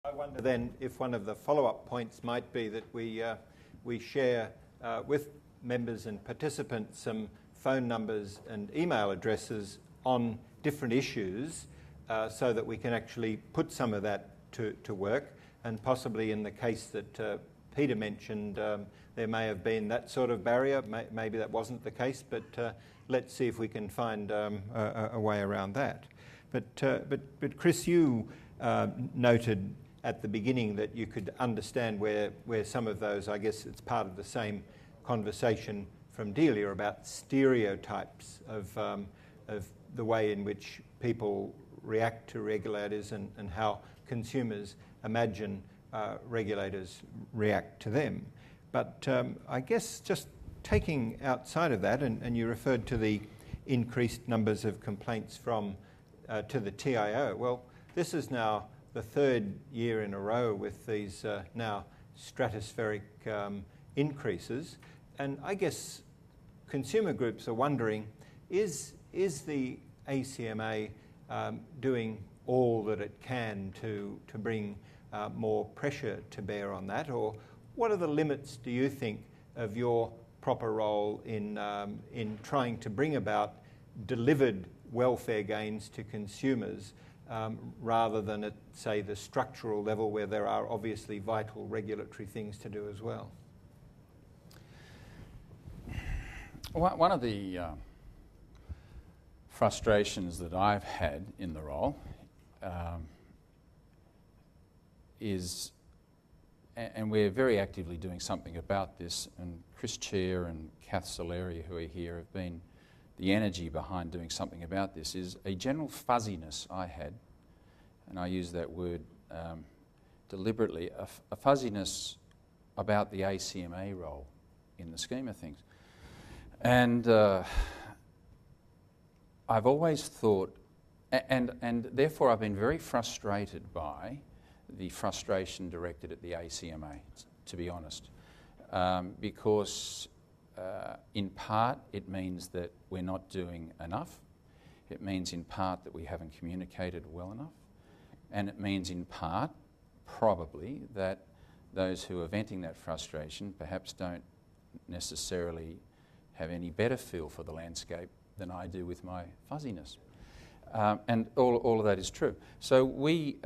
I wonder then if one of the follow-up points might be that we share with members and participants some phone numbers and email addresses on different issues so that we can actually put some of that to work, and possibly in the case that Peter mentioned, there may have been that sort of barrier. Maybe that wasn't the case, but let's see if we can find a way around that. But Chris, you noted at the beginning that you could understand where some of those, I guess it's part of the same conversation from Delia about stereotypes of the way in which people react to regulators and how consumers imagine regulators react to them. But I guess just taking outside of that, and you referred to the increased numbers of complaints from to the TIO. Well, this is now the third year in a row with these now stratospheric increases, and I guess consumer groups are wondering, is the ACMA doing all that it can to bring more pressure to bear on that, or what are the limits, do you think, of your proper role in trying to bring about delivered welfare gains to consumers rather than at, say, the structural level where there are obviously vital regulatory things to do as well? One of the frustrations that I've had in the role is, and we're very actively doing something about this, and Chris Chair and Kath Soleria, who are here, have been the energy behind doing something about this, is a general fuzziness I had, and I use that word deliberately, a fuzziness about the ACMA role in the scheme of things. And I've always thought, and therefore I've been very frustrated by the frustration directed at the ACMA, to be honest, because in part it means that we're not doing enough, it means in part that we haven't communicated well enough, and it means in part, probably, that those who are venting that frustration perhaps don't necessarily have any better feel for the landscape than I do with my fuzziness. And all of that is true. So we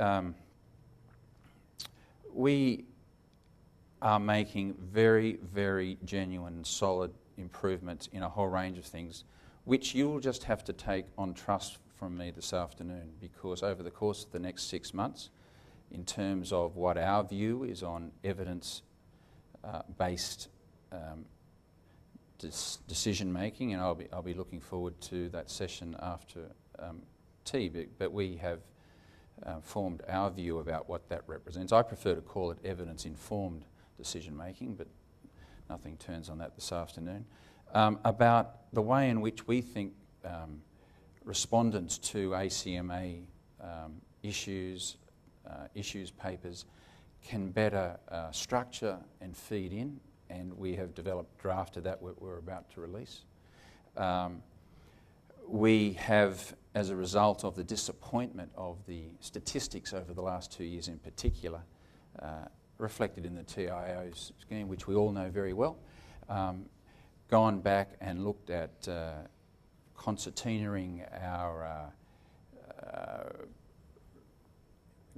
are making very, very genuine and solid improvements in a whole range of things, which you'll just have to take on trust from me this afternoon, because over the course of the next 6 months, in terms of what our view is on evidence-based decision making, and I'll be looking forward to that session after tea, but we have formed our view about what that represents. I prefer to call it evidence-informed decision making, but nothing turns on that this afternoon. About the way in which we think respondents to ACMA issues papers can better structure and feed in, and we have developed a draft of that we're about to release. We have, as a result of the disappointment of the statistics over the last 2 years in particular, reflected in the TIO's scheme, which we all know very well, gone back and looked at concertinaing our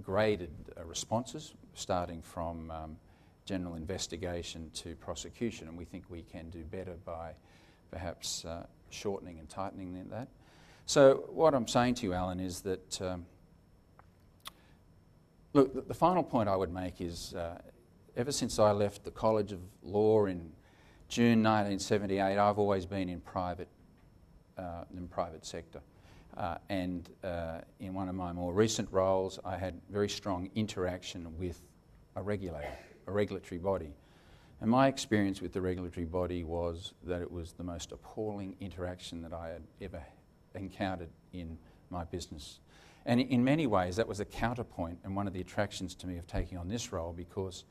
graded responses, starting from general investigation to prosecution, and we think we can do better by perhaps shortening and tightening that. So what I'm saying to you, Alan, is that look, the final point I would make is ever since I left the College of Law in June 1978, I've always been in private sector. And in one of my more recent roles, I had very strong interaction with a regulator, a regulatory body. And my experience with the regulatory body was that it was the most appalling interaction that I had ever encountered in my business. And in many ways, that was a counterpoint and one of the attractions to me of taking on this role, because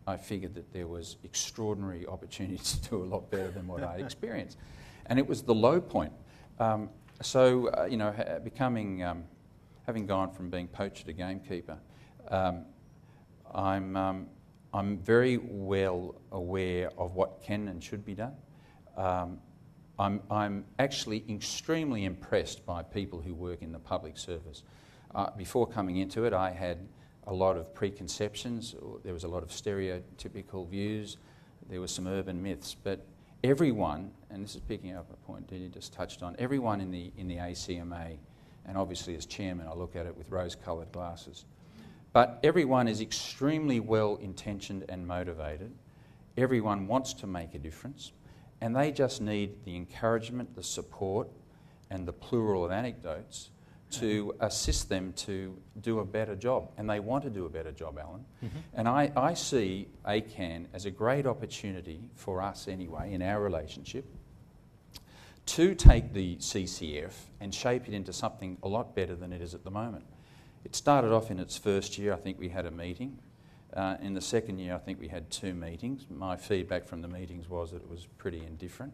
I figured that there was extraordinary opportunity to do a lot better than what I experienced. And it was the low point. You know, having gone from being poacher to gamekeeper, I'm very well aware of what can and should be done. I'm actually extremely impressed by people who work in the public service. Before coming into it, I had a lot of preconceptions. There was a lot of stereotypical views. There were some urban myths. But everyone, and this is picking up a point that you just touched on, everyone in the ACMA, and obviously as chairman I look at it with rose-coloured glasses, but everyone is extremely well-intentioned and motivated. Everyone wants to make a difference, and they just need the encouragement, the support, and the plural of anecdotes to assist them to do a better job. And they want to do a better job, Alan. And I see ACCAN as a great opportunity for us anyway, in our relationship, to take the CCF and shape it into something a lot better than it is at the moment. It started off in its first year, I think we had a meeting. In the second year, I think we had 2 meetings. My feedback from the meetings was that it was pretty indifferent.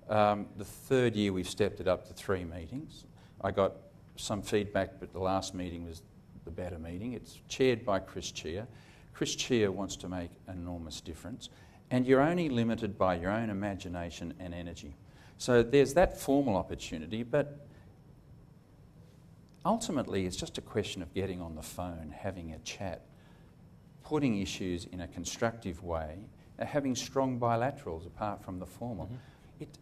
The third year, we've stepped it up to 3 meetings. I got some feedback, but the last meeting was the better meeting. It's chaired by Chris Chia. Chris Chia wants to make an enormous difference, and you're only limited by your own imagination and energy. So there's that formal opportunity, but ultimately it's just a question of getting on the phone, having a chat, putting issues in a constructive way, having strong bilaterals apart from the formal.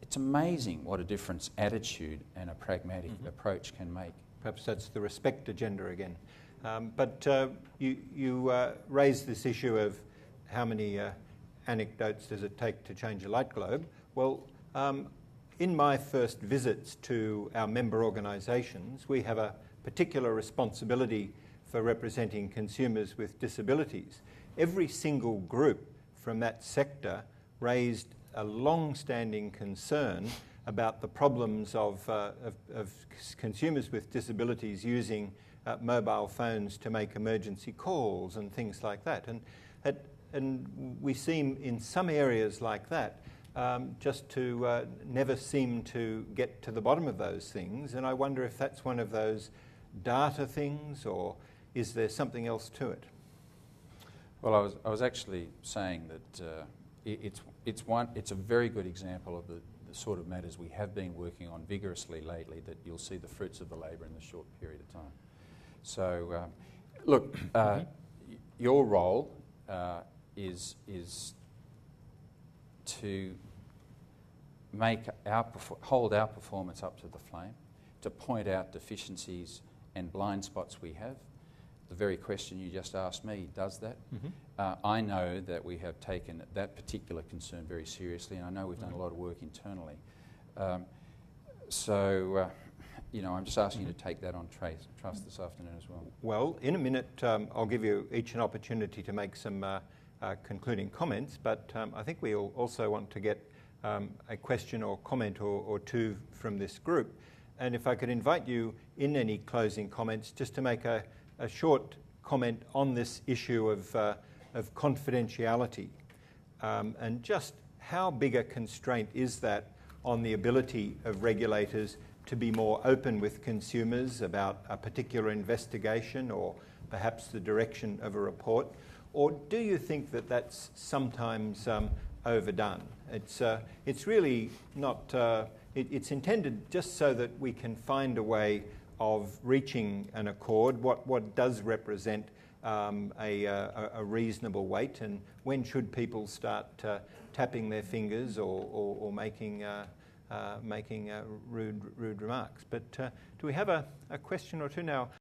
It's amazing what a difference attitude and a pragmatic approach can make. Perhaps that's the respect agenda again. But you raised this issue of how many anecdotes does it take to change a light globe. Well, in my first visits to our member organisations, we have a particular responsibility for representing consumers with disabilities. Every single group from that sector raised a long-standing concern about the problems of consumers with disabilities using mobile phones to make emergency calls and things like that. And we seem in some areas like that just to never seem to get to the bottom of those things. And I wonder if that's one of those data things, or is there something else to it? Well, I was actually saying that it's a very good example of the sort of matters we have been working on vigorously lately, that you'll see the fruits of the labour in the short period of time. So, look, your role is to hold our performance up to the flame, to point out deficiencies and blind spots we have. The very question you just asked me does that. I know that we have taken that particular concern very seriously, and I know we've done a lot of work internally. You know, I'm just asking you to take that on trust this afternoon as well. Well, in a minute, I'll give you each an opportunity to make some concluding comments, but I think we also want to get a question or comment or two from this group. And if I could invite you in any closing comments just to make a short comment on this issue of confidentiality, and just how big a constraint is that on the ability of regulators to be more open with consumers about a particular investigation or perhaps the direction of a report? Or do you think that that's sometimes overdone? It's really not, it's intended just so that we can find a way of reaching an accord, what does represent a reasonable weight, and when should people start tapping their fingers or making rude remarks. But do we have a question or two now?